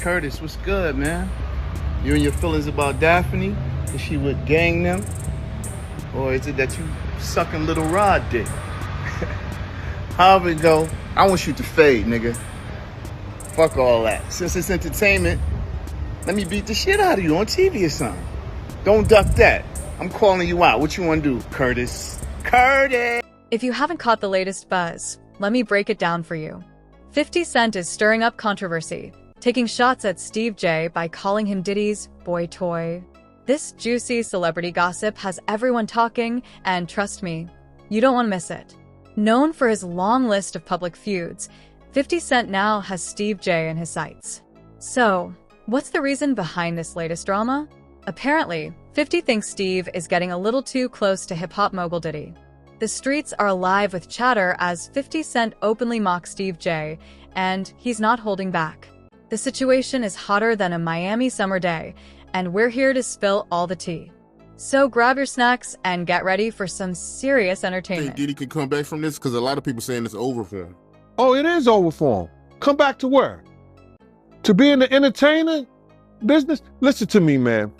Curtis, what's good, man? You and your feelings about Daphne? Is she with gang them? Or is it that you sucking little Rod dick? However it go, I want you to fade, nigga. Fuck all that. Since it's entertainment, let me beat the shit out of you on TV or something. Don't duck that. I'm calling you out. What you want to do, Curtis? Curtis! If you haven't caught the latest buzz, let me break it down for you. 50 Cent is stirring up controversy, taking shots at Steve J by calling him Diddy's boy toy. This juicy celebrity gossip has everyone talking, and trust me, you don't want to miss it. Known for his long list of public feuds, 50 Cent now has Steve J in his sights. So, what's the reason behind this latest drama? Apparently, 50 thinks Steve is getting a little too close to hip-hop mogul Diddy. The streets are alive with chatter as 50 Cent openly mocks Steve J, and he's not holding back. The situation is hotter than a Miami summer day, and we're here to spill all the tea. So grab your snacks and get ready for some serious entertainment. Think Diddy can come back from this? Because a lot of people saying it's over for him. Oh, it is over for him. Come back to where? To be in the entertainment business? Listen to me, man.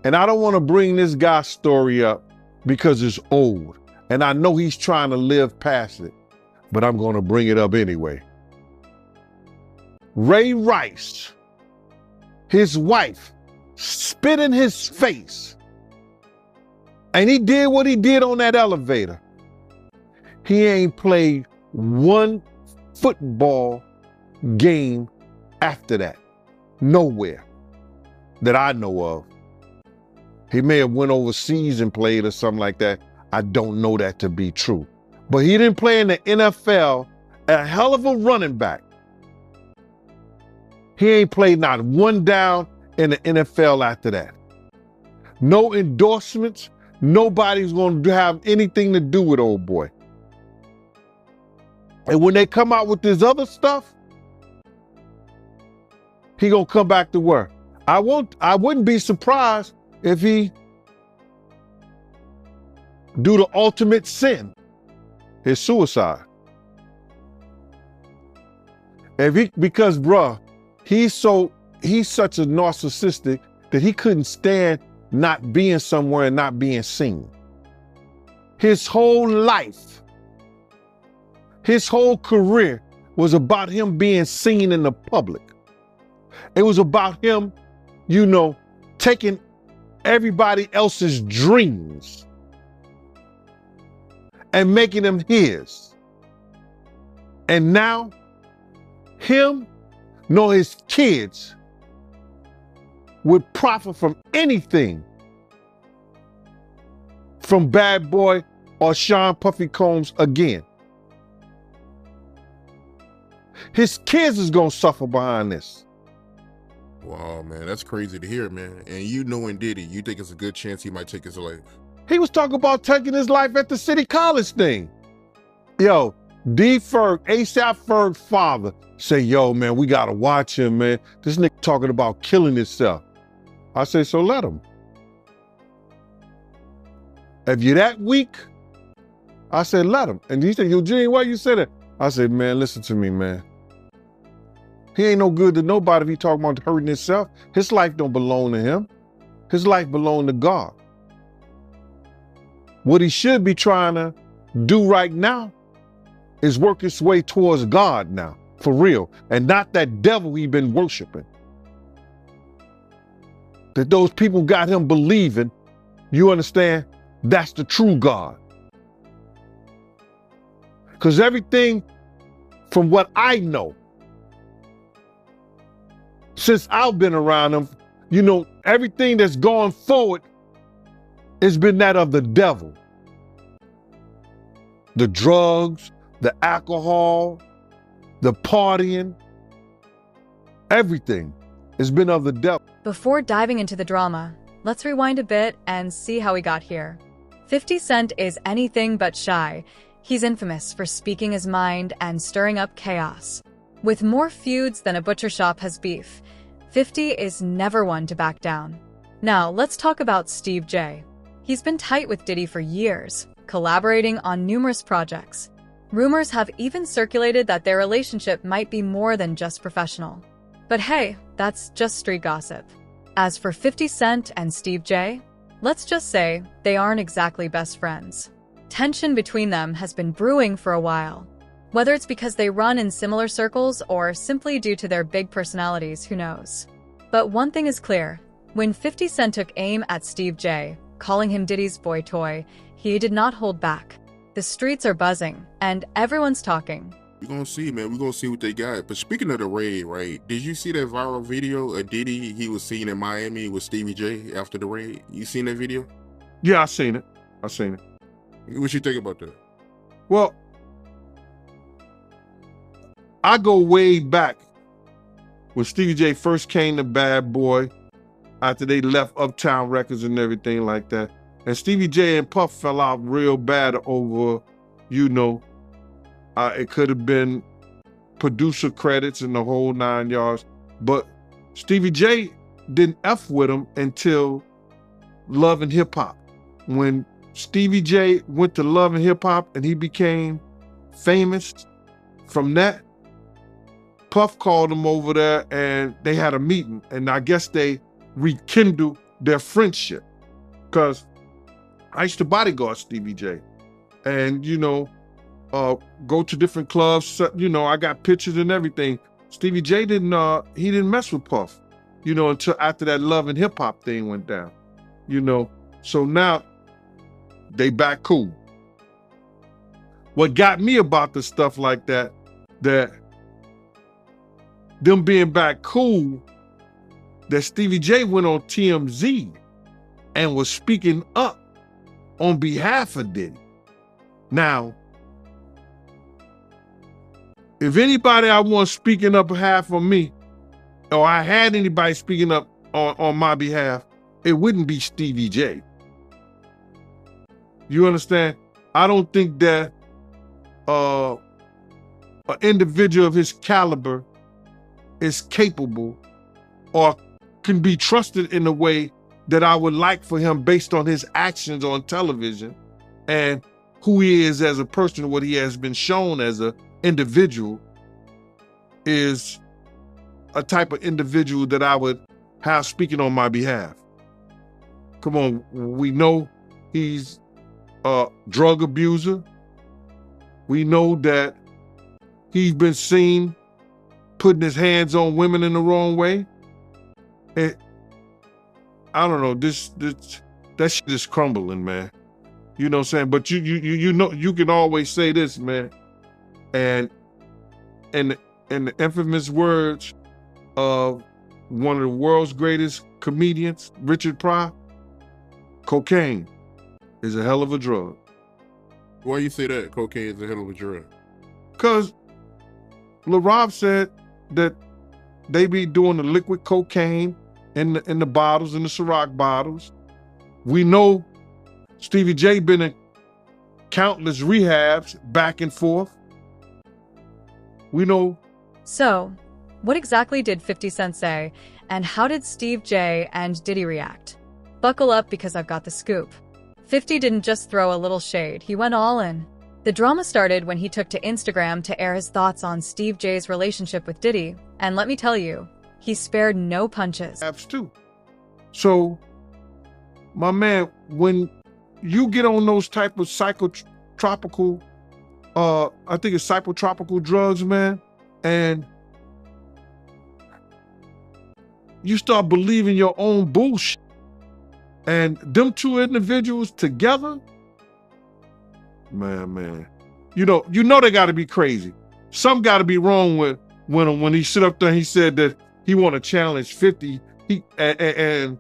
And I don't want to bring this guy's story up because it's old. And I know he's trying to live past it, but I'm going to bring it up anyway. Ray Rice, his wife, spit in his face. And he did what he did on that elevator. He ain't played one football game after that. Nowhere that I know of. He may have went overseas and played or something like that. I don't know that to be true. But he didn't play in the NFL, a hell of a running back. He ain't played not one down in the NFL after that. No endorsements. Nobody's going to have anything to do with old boy. And when they come out with this other stuff, he going to come back to work. I wouldn't be surprised if he do the ultimate sin, his suicide. Because bruh, he's such a narcissistic that he couldn't stand not being somewhere and not being seen. His whole life, his whole career was about him being seen in the public. It was about him, taking everybody else's dreams and making them his. And now, him nor his kids would profit from anything from Bad Boy or Sean Puffy Combs again. His kids is gonna suffer behind this. Wow, man, that's crazy to hear, man. And you knowing Diddy, you think it's a good chance he might take his life? He was talking about taking his life at the City College thing. Yo, D. Ferg, ASAP Ferg's father, say, yo, man, we gotta watch him, man. This nigga talking about killing himself. I say, so let him. If you're that weak, I said, let him. And he said, Eugene, why you say that? I said, man, listen to me, man. He ain't no good to nobody if he talking about hurting himself. His life don't belong to him. His life belong to God. What he should be trying to do right now is work his way towards God now, for real, and not that devil he been worshiping. That those people got him believing, you understand, that's the true God. Because everything from what I know, since I've been around him, everything that's gone forward has been that of the devil. The drugs, the alcohol, the partying, everything has been of the devil. Before diving into the drama, let's rewind a bit and see how we got here. 50 Cent is anything but shy. He's infamous for speaking his mind and stirring up chaos. With more feuds than a butcher shop has beef, 50 is never one to back down. Now, let's talk about Steve J. He's been tight with Diddy for years, collaborating on numerous projects. Rumors have even circulated that their relationship might be more than just professional. But hey, that's just street gossip. As for 50 Cent and Steve J, let's just say they aren't exactly best friends. Tension between them has been brewing for a while. Whether it's because they run in similar circles or simply due to their big personalities, who knows? But one thing is clear. When 50 Cent took aim at Steve J, calling him Diddy's boy toy, he did not hold back. The streets are buzzing, and everyone's talking. We're gonna see, man. We're gonna see what they got. But speaking of the raid, right? Did you see that viral video of Diddy? He was seen in Miami with Stevie J after the raid. You seen that video? Yeah, I seen it. What you think about that? Well, I go way back when Stevie J first came to Bad Boy, after they left Uptown Records and everything like that. And Stevie J and Puff fell out real bad over, it could have been producer credits and the whole 9 yards. But Stevie J didn't F with him until Love and Hip Hop. When Stevie J went to Love and Hip Hop and he became famous from that, Puff called him over there and they had a meeting. And I guess they rekindled their friendship. Because I used to bodyguard Stevie J. And, go to different clubs. I got pictures and everything. Stevie J didn't mess with Puff, until after that Love and Hip Hop thing went down, So now they back cool. What got me about the stuff like that them being back cool, that Stevie J went on TMZ and was speaking up on behalf of Diddy. Now, if anybody I want speaking up behalf of me, or I had anybody speaking up on my behalf, it wouldn't be Stevie J. You understand? I don't think that an individual of his caliber is capable or can be trusted in a way that I would like for him based on his actions on television and who he is as a person, what he has been shown as an individual is a type of individual that I would have speaking on my behalf. Come on, we know he's a drug abuser. We know that he's been seen putting his hands on women in the wrong way. And I don't know, that shit is crumbling, man. You know what I'm saying? But you can always say this, man. And the infamous words of one of the world's greatest comedians, Richard Pryor, cocaine is a hell of a drug. Why you say that? Cocaine is a hell of a drug. Because Lil Rob said that they be doing the liquid cocaine in the bottles, in the Ciroc bottles. We know Stevie J been in countless rehabs back and forth. We know. So, what exactly did 50 Cent say, and how did Steve J and Diddy react? Buckle up because I've got the scoop. 50 didn't just throw a little shade, he went all in. The drama started when he took to Instagram to air his thoughts on Steve J's relationship with Diddy, and let me tell you, he spared no punches. Apps too. So, my man, when you get on those type of psychotropical, I think it's psychotropical drugs, man, and you start believing your own bullshit, and them two individuals together, man, you know they got to be crazy. Something got to be wrong with when he sit up there and he said that he want to challenge 50. And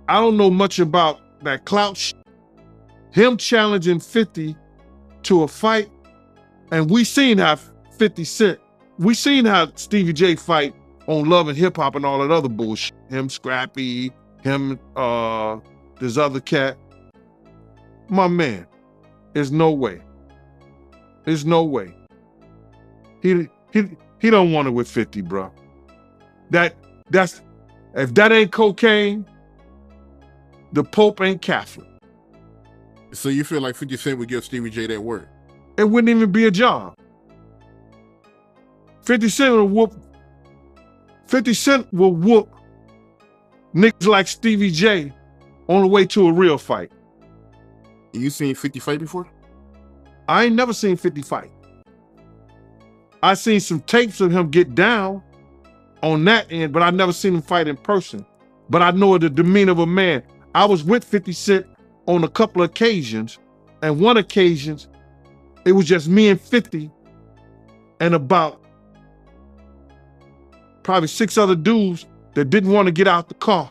I don't know much about that clout shit. Him challenging 50 to a fight, and we seen how 50 Cent, we seen how Stevie J fight on Love and Hip Hop and all that other bullshit. Him, Scrappy, him, this other cat. My man, there's no way. There's no way. He don't want it with 50, bro. That's if that ain't cocaine, the Pope ain't Catholic. So you feel like 50 Cent would give Stevie J that work? It wouldn't even be a job. 50 Cent would whoop 50 Cent will whoop niggas like Stevie J on the way to a real fight. You seen 50 fight before? I ain't never seen 50 fight. I seen some tapes of him get down on that end, but I never seen him fight in person. But I know the demeanor of a man. I was with 50 Cent on a couple of occasions, and one occasion, it was just me and 50 and about probably 6 other dudes that didn't want to get out the car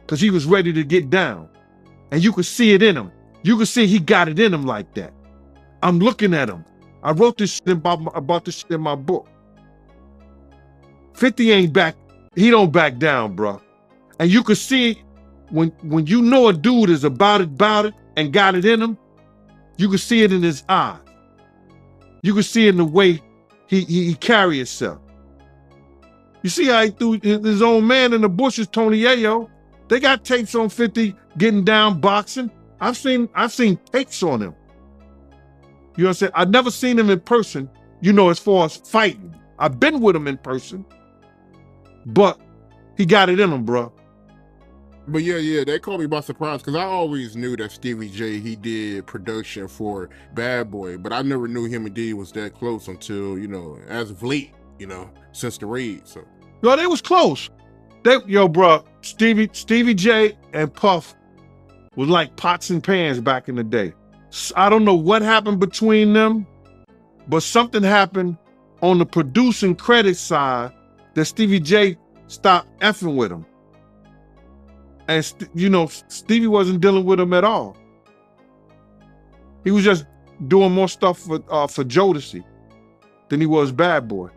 because he was ready to get down. And you could see it in him. You could see he got it in him like that. I'm looking at him. I wrote this shit about this shit in my book. 50 ain't back. He don't back down, bro. And you could see when you know a dude is about it, and got it in him, you could see it in his eyes. You could see it in the way he carry himself. You see how he threw his own man in the bushes, Tony Yayo. They got tapes on 50 getting down boxing. I've seen tapes on him. You know what I'm saying? I've never seen him in person, you know, as far as fighting. I've been with him in person, but he got it in him, bro. But yeah, that caught me by surprise because I always knew that Stevie J, he did production for Bad Boy, but I never knew him and Diddy was that close until, you know, as of late, you know, since the raid. So, yo, they was close. Bro, Stevie J and Puff was like pots and pans back in the day. I don't know what happened between them, but something happened on the producing credit side that Stevie J stopped effing with him. And, Stevie wasn't dealing with him at all. He was just doing more stuff for Jodeci than he was Bad Boy.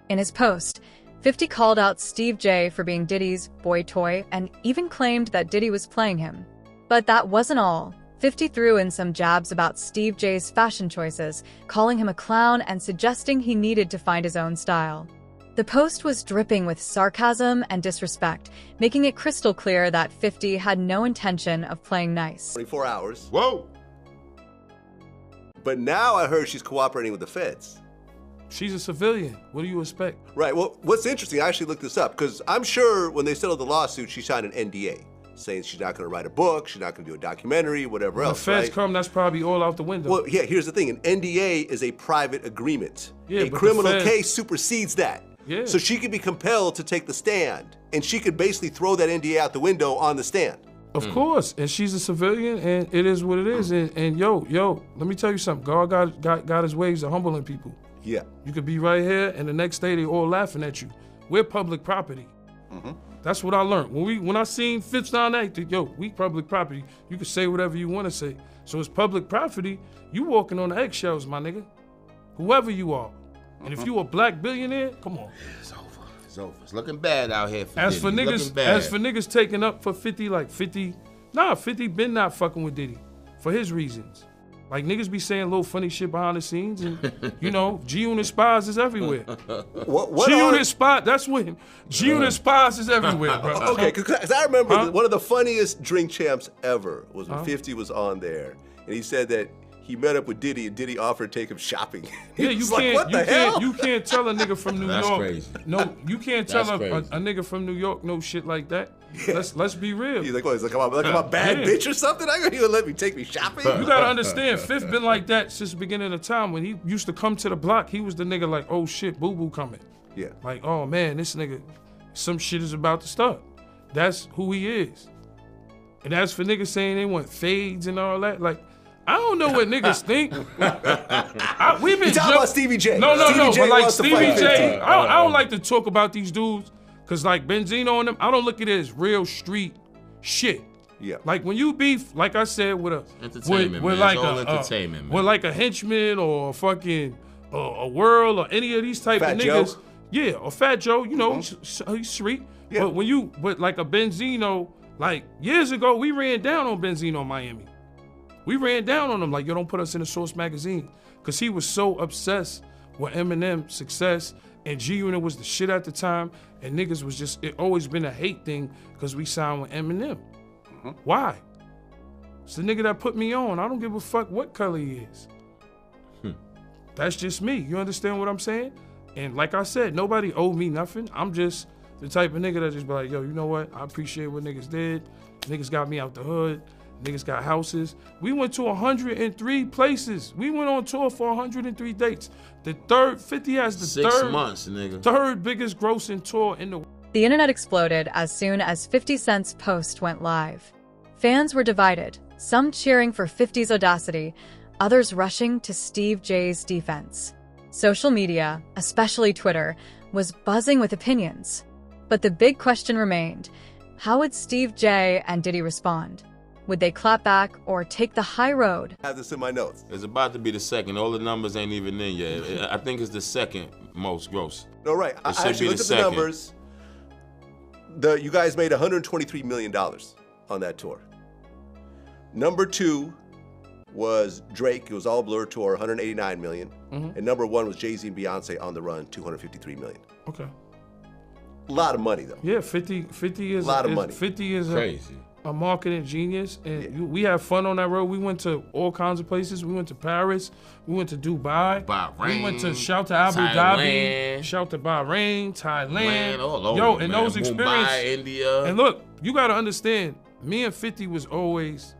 In his post, 50 called out Steve J for being Diddy's boy toy and even claimed that Diddy was playing him. But that wasn't all. 50 threw in some jabs about Steve J's fashion choices, calling him a clown and suggesting he needed to find his own style. The post was dripping with sarcasm and disrespect, making it crystal clear that 50 had no intention of playing nice. 24 hours. whoa. But now I heard she's cooperating with the feds. She's a civilian. What do you expect? Right, well, what's interesting, I actually looked this up, because I'm sure when they settled the lawsuit, she signed an NDA, saying she's not gonna write a book, she's not gonna do a documentary, whatever else, The feds right? come, that's probably all out the window. Well, yeah, here's the thing, an NDA is a private agreement. Yeah, A but the criminal feds- case supersedes that. Yeah. So she could be compelled to take the stand, and she could basically throw that NDA out the window on the stand. Of course, and she's a civilian, and it is what it is. And yo, let me tell you something. God got his ways of humbling people. Yeah. You could be right here, and the next day they all laughing at you. We're public property. That's what I learned. When I seen Fitz down there, we public property. You can say whatever you want to say. So it's public property. You walking on the eggshells, my nigga. Whoever you are. And if you a black billionaire, come on. It's over. It's over. It's looking bad out here for As for Diddy. niggas taking up for 50, like 50 been not fucking with Diddy for his reasons. Like niggas be saying little funny shit behind the scenes, and G-Unit spies is everywhere. G-Unit spy, that's when G-Unit spies is everywhere, bro. Okay, because I remember one of the funniest Drink Champs ever was when 50 was on there, and he said that he met up with Diddy, and Diddy offered to take him shopping. Yeah, you can't tell a nigga from New That's York. crazy. No, you can't tell That's a crazy. nigga from New York no shit like that. Yeah. Let's be real. He's like, what? He's like, I'm a bad Yeah. bitch or something? I you gonna let me take me shopping? You gotta understand, Fifth been like that since the beginning of the time. When he used to come to the block, he was the nigga like, oh shit, boo-boo coming. Yeah. Like, oh man, this nigga, some shit is about to start. That's who he is. And as for niggas saying they want fades and all that, like, I don't know what niggas think. We've been You talking about Stevie J. No, Stevie J but like wants to Stevie fight J, 50. I don't like to talk about these dudes, cause like Benzino and them, I don't look at it as real street shit. Yeah. Like when you beef, like I said, with a Entertainment, with man. like It's all a entertainment, man. with like a henchman or a fucking a Whirl or any of these type Fat of Joe? niggas. Yeah, or Fat Joe, he's street. Yeah. But like a Benzino, like years ago, we ran down on Benzino in Miami. We ran down on him like, yo, don't put us in the Source magazine. Cause he was so obsessed with Eminem's success, and G-Unit was the shit at the time, and niggas was just, it always been a hate thing cause we signed with Eminem. Why? It's the nigga that put me on. I don't give a fuck what color he is. That's just me. You understand what I'm saying? And like I said, nobody owed me nothing. I'm just the type of nigga that just be like, yo, you know what? I appreciate what niggas did. Niggas got me out the hood. Niggas got houses. We went to 103 places. We went on tour for 103 dates. The third, 50 has the 6 months, nigga. third biggest grossing tour in the world. The internet exploded as soon as 50 Cent's post went live. Fans were divided, some cheering for 50's audacity, others rushing to Steve J's defense. Social media, especially Twitter, was buzzing with opinions. But the big question remained, how would Steve J and Diddy respond? Would they clap back or take the high road? I have this in my notes. It's about to be the second. All the numbers ain't even in yet. I think it's the second most gross. No, right. I should actually be looked the at the second. numbers. You guys made $123 million on that tour. Number 2 was Drake. It was all Blur tour, $189 million. And number 1 was Jay-Z and Beyonce on the run, $253 million. Okay. A lot of money, though. Yeah, 50 is a lot of money. 50 is Crazy. A marketing genius, and we had fun on that road. We went to all kinds of places. We went to Paris. We went to Dubai. Bahrain, we went to shout to Abu Dhabi. Shout to Bahrain, Thailand. All over, yo, and man. those experiences. Mumbai, India. And look, you got to understand, me and 50 was always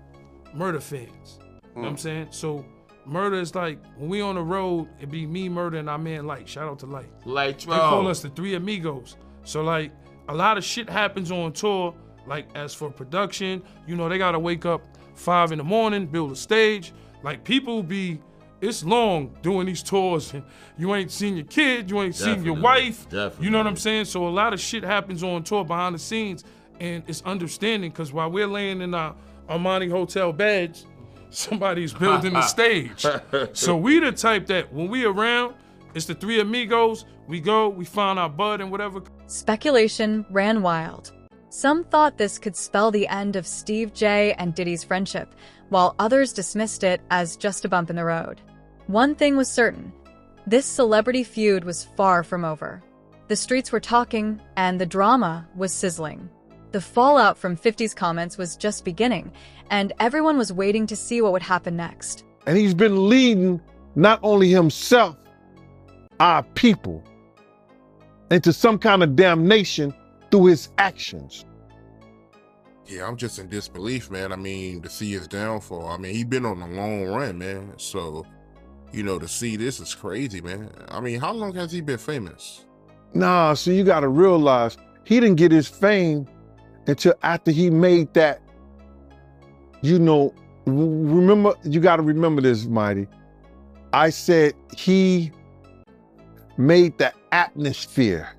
Murder fans. You know what I'm saying? So Murder is like, when we on the road, it be me, Murder, and our man Light. Shout out to Light. Light, They call us the Three Amigos. So like, a lot of shit happens on tour. Like, as for production, you know, they gotta wake up 5 in the morning, build a stage. Like, people be, it's long doing these tours, and you ain't seen your kid, you ain't seen your wife. Definitely. You know what I'm saying? So a lot of shit happens on tour behind the scenes, and it's understanding, because while we're laying in our Armani hotel beds, somebody's building the stage. So we the type that when we around, it's the Three Amigos, we go, we find our bud and whatever. Speculation ran wild. Some thought this could spell the end of Steve J and Diddy's friendship, while others dismissed it as just a bump in the road. One thing was certain, this celebrity feud was far from over. The streets were talking, and the drama was sizzling. The fallout from 50's comments was just beginning, and everyone was waiting to see what would happen next. And he's been leading not only himself, our people, into some kind of damnation through his actions. Yeah, I'm just in disbelief, man. I mean, to see his downfall. I mean, he's been on a long run, man. So, you know, to see this is crazy, man. I mean, how long has he been famous? Nah, so you gotta realize, he didn't get his fame until after he made that, you know, remember, you gotta remember this, Mighty. I said he made the atmosphere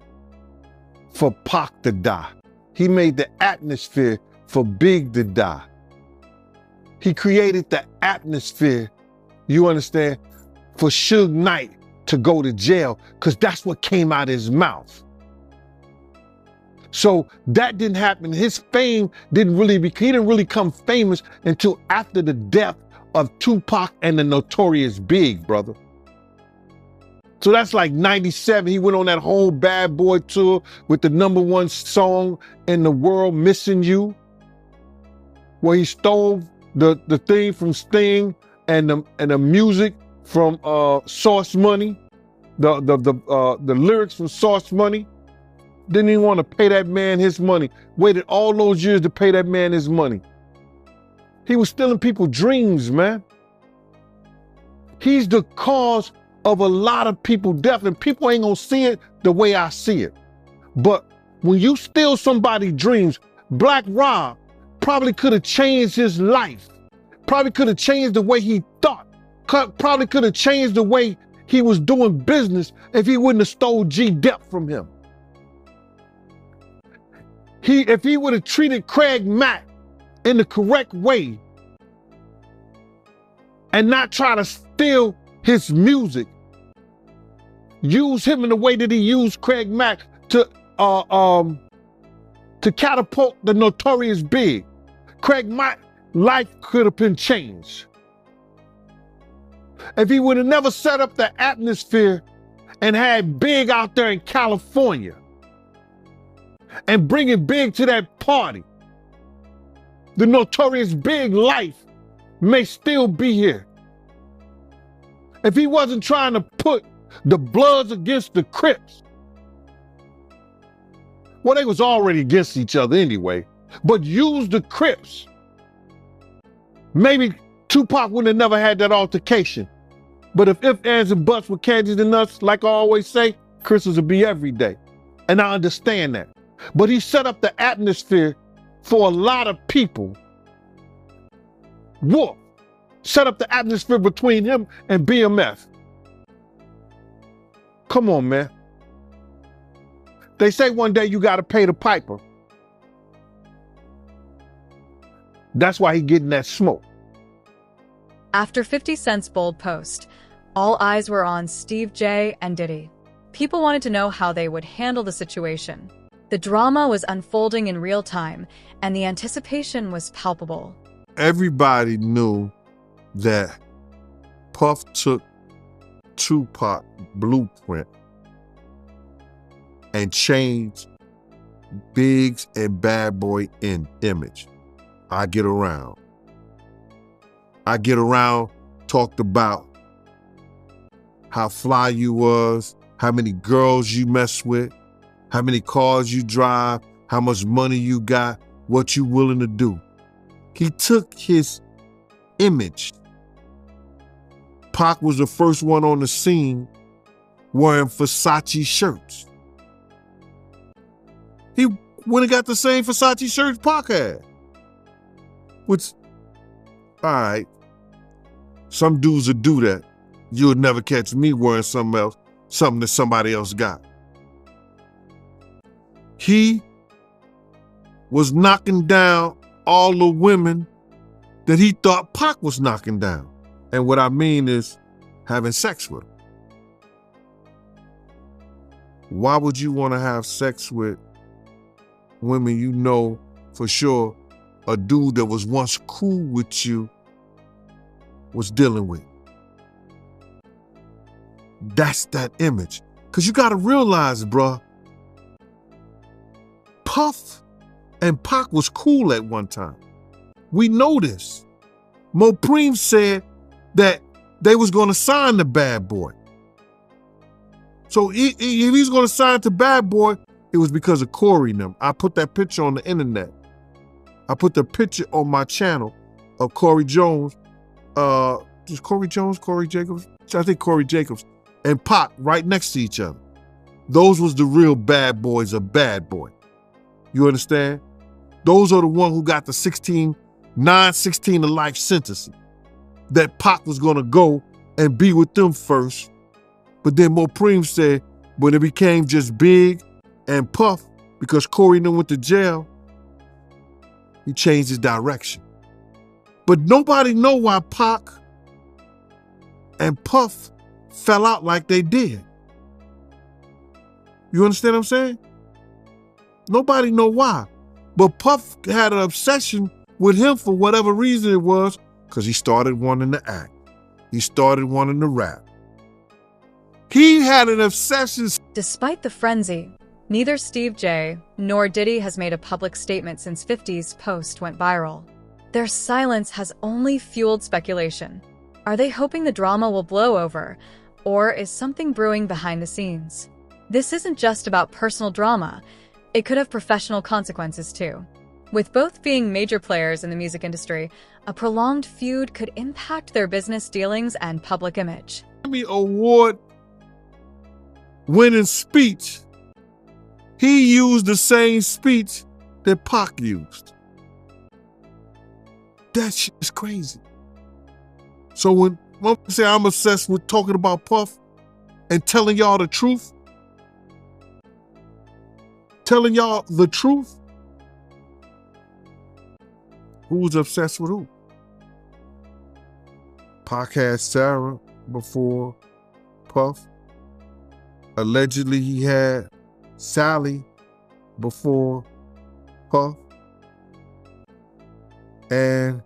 for Pac to die. He made the atmosphere for Big to die. He created the atmosphere, you understand, for Suge Knight to go to jail, because that's what came out of his mouth. So that didn't happen. His fame didn't really he didn't really come famous until after the death of Tupac and the Notorious Big, brother. So that's like 97. He went on that whole Bad Boy tour with the #1 song in the world, Missing You, where he stole the thing from Sting and the music from Source Money, the lyrics from Source Money. Didn't even want to pay that man his money. Waited all those years to pay that man his money. He was stealing people's dreams, man. He's the cause of a lot of people's death, and people ain't gonna see it the way I see it. But when you steal somebody's dreams, Black Rob probably could have changed his life. Probably could have changed the way he thought. Probably could have changed the way he was doing business if he wouldn't have stole G-Dep from him. If he would have treated Craig Mack in the correct way and not try to steal his music, use him in the way that he used Craig Mack to catapult the Notorious Big, Craig Mack's life could have been changed. If he would have never set up the atmosphere and had Big out there in California and bringing Big to that party, the Notorious Big life may still be here. If he wasn't trying to put The Bloods against the Crips. Well, they was already against each other anyway, but use the Crips. Maybe Tupac would have never had that altercation. But if ands, and buts were candies and nuts, like I always say, Christmas would be every day. And I understand that. But he set up the atmosphere for a lot of people. Wolf set up the atmosphere between him and BMF. Come on, man. They say one day you gotta pay the piper. That's why he getting that smoke. After 50 Cent's bold post, all eyes were on Steve J and Diddy. People wanted to know how they would handle the situation. The drama was unfolding in real time, and the anticipation was palpable. Everybody knew that Puff took Tupac blueprint and changed Biggs and Bad Boy in image. I Get Around talked about how fly you was, how many girls you mess with, how many cars you drive, how much money you got, what you willing to do. He took his image. Pac was the first one on the scene wearing Versace shirts. He went and got the same Versace shirts Pac had. Which, all right, some dudes would do that. You would never catch me wearing something else, something that somebody else got. He was knocking down all the women that he thought Pac was knocking down. And what I mean is having sex with them. Why would you want to have sex with women you know for sure a dude that was once cool with you was dealing with? That's that image. Because you got to realize, bruh, Puff and Pac was cool at one time. We know this. Mopreem said that they was going to sign the Bad Boy. So if he's going to sign to Bad Boy, it was because of Corey and them. I put that picture on the internet. I put the picture on my channel of Corey Jones. Is Corey Jones, Corey Jacobs? I think Corey Jacobs and Pac right next to each other. Those was the real bad boys of Bad Boy. You understand? Those are the ones who got the 16 to life sentences. That Pac was gonna go and be with them first. But then Mopreem said when it became just Big and Puff, because Corey and them went to jail, he changed his direction. But nobody know why Pac and Puff fell out like they did. You understand what I'm saying? Nobody know why. But Puff had an obsession with him for whatever reason it was, because he started wanting to act. He started wanting to rap. He had an obsession. Despite the frenzy, neither Steve J nor Diddy has made a public statement since 50's post went viral. Their silence has only fueled speculation. Are they hoping the drama will blow over, or is something brewing behind the scenes? This isn't just about personal drama. It could have professional consequences too. With both being major players in the music industry, a prolonged feud could impact their business dealings and public image. Grammy Award winning speech, he used the same speech that Pac used. That shit is crazy. So when I say I'm obsessed with talking about Puff and telling y'all the truth, who's obsessed with who? Pac had Sarah before Puff. Allegedly, he had Sally before Puff. And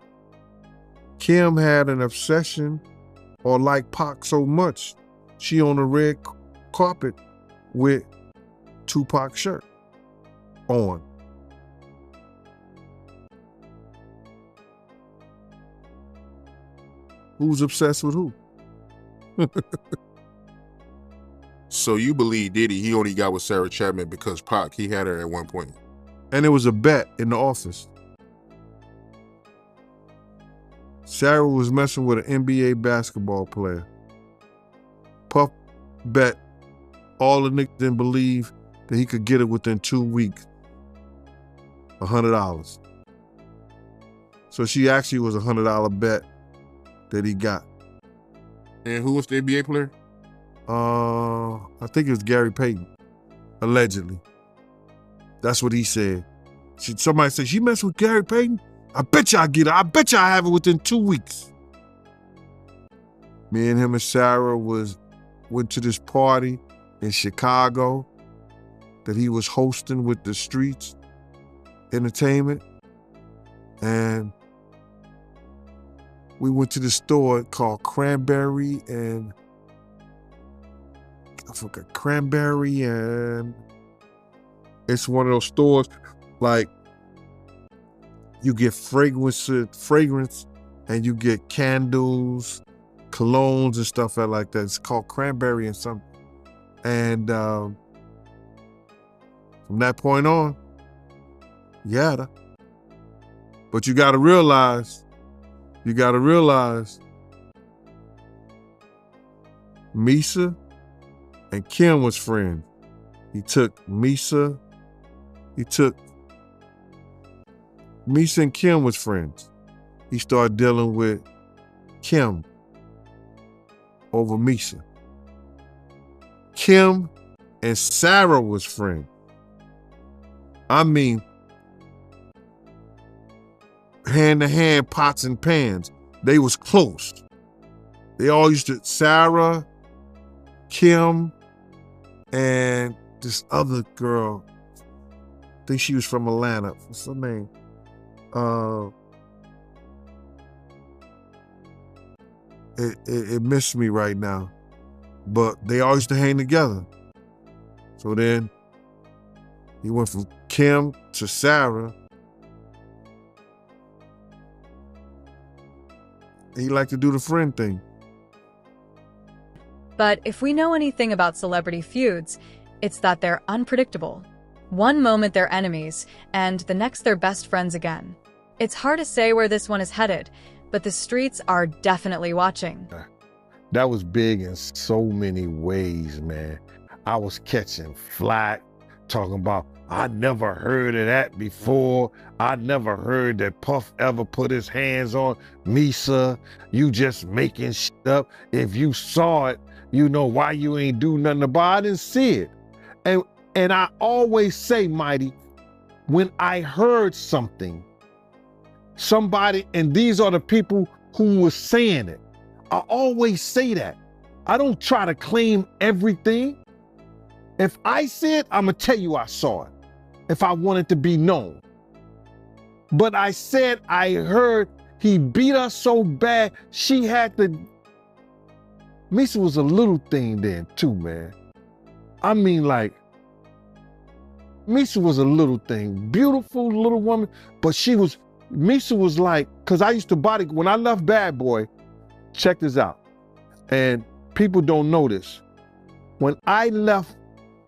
Kim had an obsession or liked Pac so much, she on the red carpet with Tupac's shirt on. Who's obsessed with who? So you believe Diddy, he only got with Sarah Chapman because Pac, he had her at one point. And it was a bet in the office. Sarah was messing with an NBA basketball player. Puff bet all the niggas didn't believe that he could get it within 2 weeks. $100. So she actually was a $100 bet that he got. And who was the NBA player? I think it was Gary Payton, allegedly. That's what he said. Somebody said, she messed with Gary Payton? I bet you I get it. I bet you I have it within 2 weeks. Me and him and Sarah went to this party in Chicago that he was hosting with the Streets Entertainment. And we went to this store called Cranberry and I forgot Cranberry, and it's one of those stores like you get fragrance and you get candles, colognes and stuff like that. It's called Cranberry and something. And from that point on, yeah. But you gotta realize, Misa and Kim was friends. Misa and Kim was friends. He started dealing with Kim over Misa. Kim and Sarah was friends. I mean, hand to hand, pots and pans. They was close. They all used to, Sarah, Kim, and this other girl, I think she was from Atlanta. What's her name? It missed me right now. But they all used to hang together. So then he went from Kim to Sarah. He liked to do the friend thing. But if we know anything about celebrity feuds, it's that they're unpredictable. One moment they're enemies, and the next they're best friends again. It's hard to say where this one is headed, but the streets are definitely watching. That was big in so many ways, man. I was catching flack, talking about, I never heard of that before. I never heard that Puff ever put his hands on Misa. You just making shit up. If you saw it, you know why you ain't do nothing about it. I didn't see it. And I always say, Mighty, when I heard something, somebody, and these are the people who was saying it, I always say that. I don't try to claim everything. If I see it, I'm gonna tell you I saw it, if I want it to be known. But I said I heard he beat her so bad, she had to. Misa was a little thing then too, man. I mean, like, Misa was a little thing, beautiful little woman, but Misa was like, cause I used to when I left Bad Boy, check this out, and people don't know this. When I left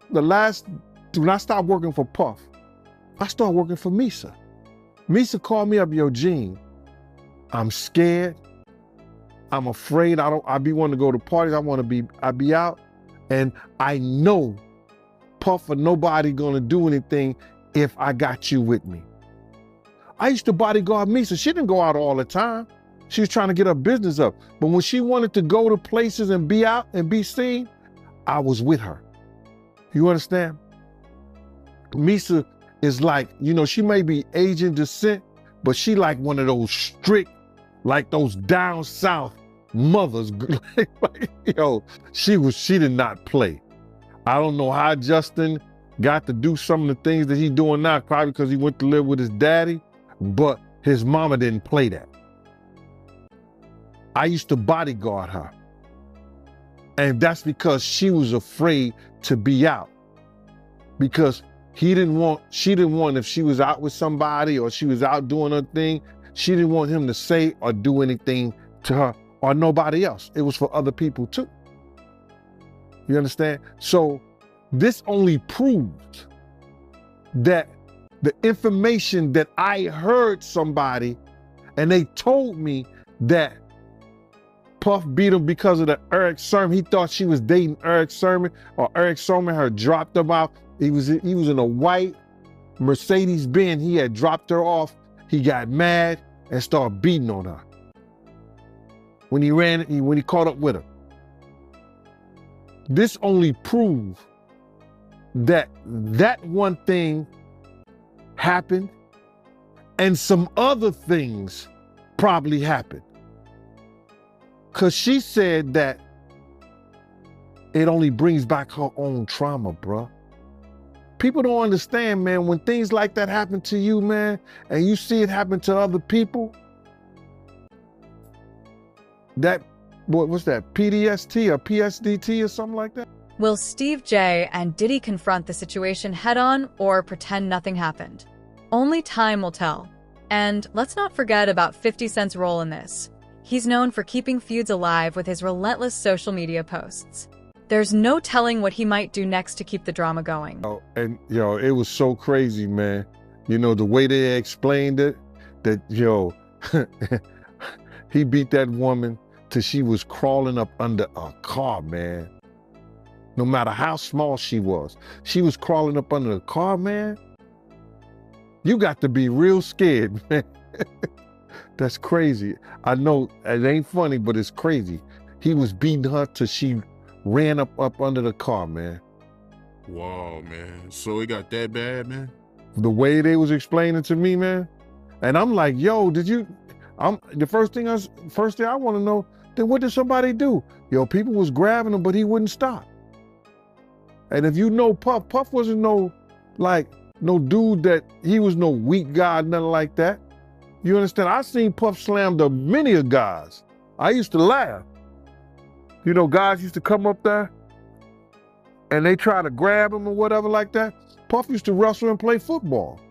when I stopped working for Puff, I started working for Misa. Misa called me up, yo, Gene, I'm scared. I'm afraid. I be wanting to go to parties. I be out. And I know Puff or nobody gonna do anything if I got you with me. I used to bodyguard Misa. She didn't go out all the time. She was trying to get her business up. But when she wanted to go to places and be out and be seen, I was with her. You understand? Misa is like, you know, she may be Asian descent, but she like one of those strict, like those down south mothers. Yo, she did not play. I don't know how Justin got to do some of the things that he's doing now, probably because he went to live with his daddy, but his mama didn't play that. I used to bodyguard her. And that's because she was afraid to be out. Because she didn't want, if she was out with somebody or she was out doing her thing, she didn't want him to say or do anything to her or nobody else. It was for other people too. You understand? So this only proved that the information that I heard somebody and they told me that Puff beat him because of the Eric Sermon. He thought she was dating Eric Sermon, or Eric Sermon had dropped him out. He was in a white Mercedes Benz. He had dropped her off. He got mad and started beating on her. When he caught up with her. This only proved that one thing happened and some other things probably happened. Cause she said that it only brings back her own trauma, bruh. People don't understand, man, when things like that happen to you, man, and you see it happen to other people, that, what's that, PTSD or PSDT or something like that? Will Steve J and Diddy confront the situation head-on or pretend nothing happened? Only time will tell. And let's not forget about 50 Cent's role in this. He's known for keeping feuds alive with his relentless social media posts. There's no telling what he might do next to keep the drama going. Oh, and it was so crazy, man. The way they explained it, that he beat that woman till she was crawling up under a car, man. No matter how small she was crawling up under the car, man. You got to be real scared, man. That's crazy. I know it ain't funny, but it's crazy. He was beating her till she ran up under the car, man. Wow, man. So it got that bad, man? The way they was explaining to me, man. And I'm like, yo, the first thing I want to know, then what did somebody do? People was grabbing him, but he wouldn't stop. And if you know Puff wasn't no dude that, he was no weak guy, nothing like that. You understand? I seen Puff slam to many of guys. I used to laugh. Guys used to come up there and they try to grab him or whatever like that. Puff used to wrestle and play football.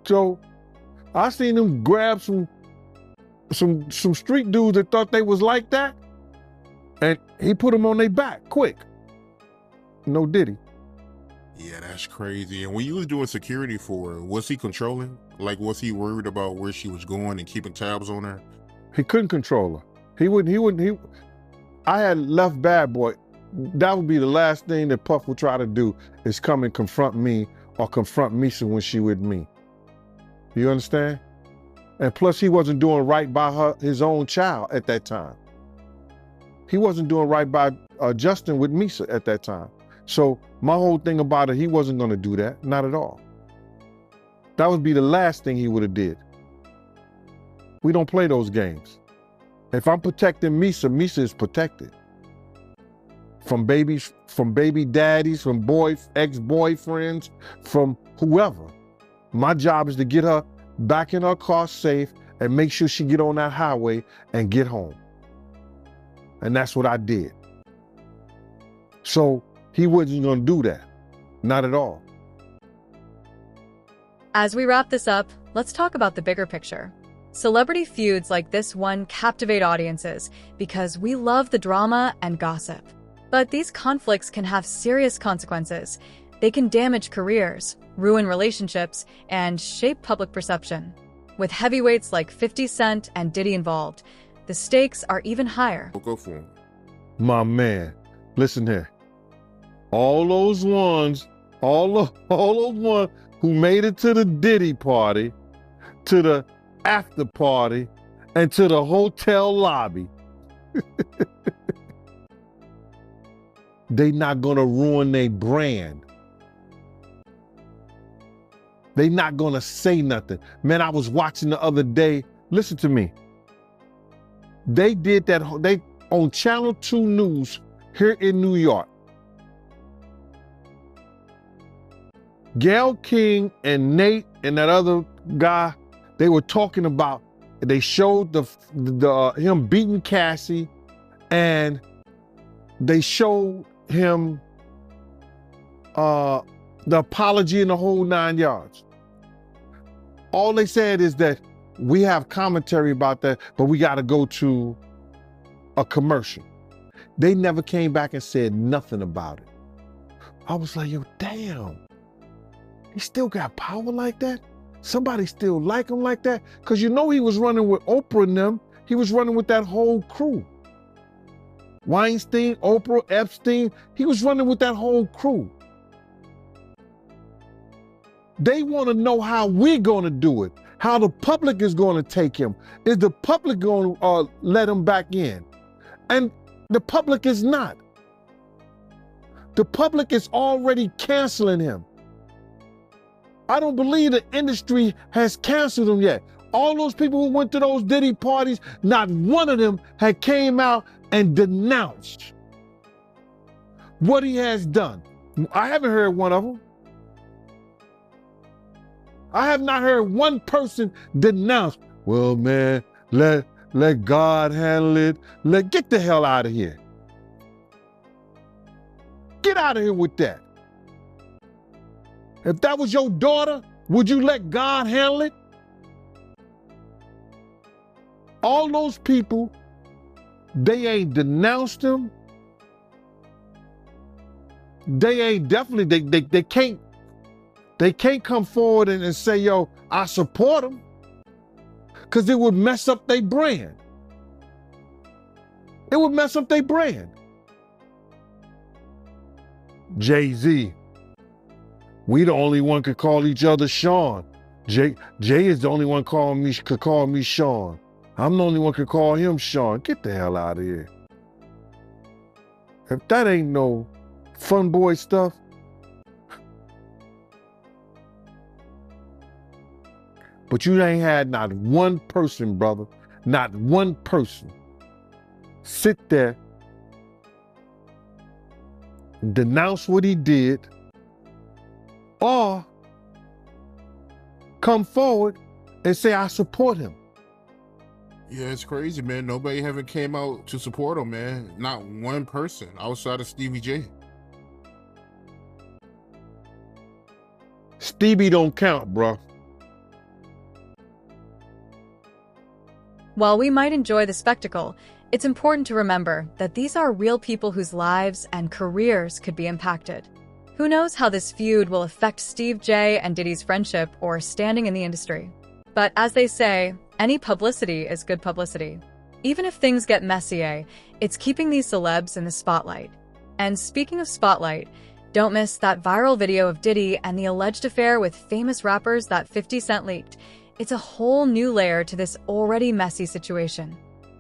So I seen him grab some street dudes that thought they was like that, and he put them on their back quick. No Diddy. Yeah, that's crazy. And when you was doing security for her, was he controlling? Like, was he worried about where she was going and keeping tabs on her? He couldn't control her. He wouldn't. I had left Bad Boy. That would be the last thing that Puff would try to do, is come and confront me or confront Misa when she with me. You understand? And plus, he wasn't doing right by his own child at that time. He wasn't doing right by Justin with Misa at that time. So my whole thing about it, he wasn't going to do that. Not at all. That would be the last thing he would have did. We don't play those games. If I'm protecting Misa, Misa is protected. From baby daddies, from ex-boyfriends, from whoever. My job is to get her back in her car safe and make sure she get on that highway and get home. And that's what I did. So he wasn't gonna do that. Not at all. As we wrap this up, let's talk about the bigger picture. Celebrity feuds like this one captivate audiences because we love the drama and gossip. But these conflicts can have serious consequences. They can damage careers, ruin relationships, and shape public perception. With heavyweights like 50 Cent and Diddy involved, the stakes are even higher. We'll go for him. My man, listen here. All those ones who made it to the Diddy party, to the after party, and to the hotel lobby, they not gonna ruin their brand. They not gonna say nothing. Man, I was watching the other day. Listen to me. They did that, they on Channel 2 News here in New York. Gayle King and Nate and that other guy, they were talking about, they showed him beating Cassie, and they showed him the apology in the whole 9 yards. All they said is that we have commentary about that, but we got to go to a commercial. They never came back and said nothing about it. I was like, yo, damn. He still got power like that? Somebody still like him like that? Because you know he was running with Oprah and them. He was running with that whole crew. Weinstein, Oprah, Epstein. He was running with that whole crew. They want to know how we're going to do it, how the public is going to take him. Is the public going to let him back in? And the public is not. The public is already canceling him. I don't believe the industry has canceled him yet. All those people who went to those Diddy parties, not one of them had came out and denounced what he has done. I haven't heard one of them. I have not heard one person denounce, well, man, let God handle it. Get the hell out of here. Get out of here with that. If that was your daughter, would you let God handle it? All those people, they ain't denounced him. They ain't definitely, they can't come forward and say, yo, I support him. Because it would mess up their brand. It would mess up their brand. Jay-Z. We the only one could call each other Sean. Jay is the only one could call me Sean. I'm the only one could call him Sean. Get the hell out of here. If that ain't no fun boy stuff. But you ain't had not one person, brother, not one person sit there, denounce what he did, or come forward and say, I support him. Yeah, it's crazy, man. Nobody haven't came out to support him, man. Not one person outside of Stevie J. Stevie don't count, bro. While we might enjoy the spectacle, it's important to remember that these are real people whose lives and careers could be impacted. Who knows how this feud will affect Steve J and Diddy's friendship or standing in the industry. But as they say, any publicity is good publicity. Even if things get messy, it's keeping these celebs in the spotlight. And speaking of spotlight, don't miss that viral video of Diddy and the alleged affair with famous rappers that 50 Cent leaked. It's a whole new layer to this already messy situation.